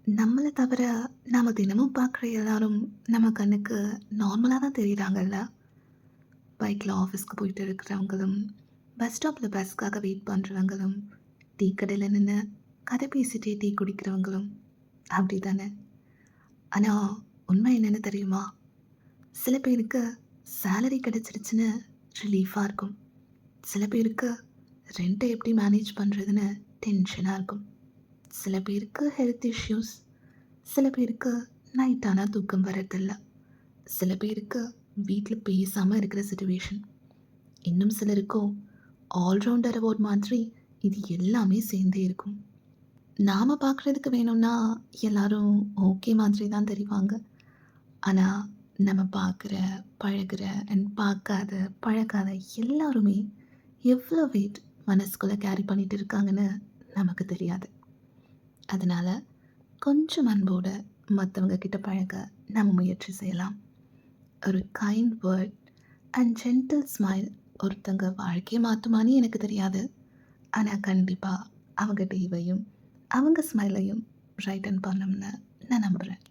நம்மள தவிர நாம தினமும் பார்க்குற எல்லாரும் நம்ம கண்ணுக்கு நார்மலா தான் தெரியுறாங்கல்ல. பைக்ல ஆஃபீஸ்க்கு போயிட்டு இருக்கிறவங்களும், பஸ் ஸ்டாப்ல பஸ்க்காக வெயிட் பண்றவங்களும், டீ கடையில நின்னு கதை பேசிட்டே டீ குடிக்கிறவங்களும் அப்படிதானே. ஆனா உண்மை என்னன்னு தெரியுமா? சில பேருக்கு சேலரி கிடைச்சிருச்சுன்னு ரிலீஃபா இருக்கும். சில பேருக்கு ரெண்ட்ட எப்படி மேனேஜ் பண்றதுன்னு டென்ஷனா இருக்கும். சில பேருக்கு ஹெல்த் இஷ்யூஸ், சில பேருக்கு நைட் ஆனா தூக்கம் வரதில்ல. சில பேருக்கு வீட்ல பேசாம இருக்கிற சிச்சுவேஷன். இன்னும் சிலருக்கோ ஆல்ரவுண்டர் அவார்ட் மாதிரி இது எல்லாமே சேர்ந்தே இருக்கும். நாம பார்க்குறதுக்கு வேணும்னா எல்லாரும் ஓகே மாதிரி தான் தெரிவாங்க. ஆனா நம்ம பார்க்குற, பழகுற அண்ட் பார்க்காத, பழகாத எல்லாருமே எவ்வளோ வெயிட் மனசுக்குள்ள கேரி பண்ணிட்டு இருக்காங்கன்னு நமக்கு தெரியாது. அதனால கொஞ்சம் அன்போட மத்தவங்க கிட்ட பழக நம்ம முயற்சி செய்யலாம். ஒரு kind word and gentle smile ஒருத்தங்க வாழ்க்கையை மாற்றுமான்னு எனக்கு தெரியாது. ஆனால் கண்டிப்பாக அவங்க டேவையும் அவங்க ஸ்மைலையும் பிரைட்டன் பண்ணும்னு நான் நம்புகிறேன்.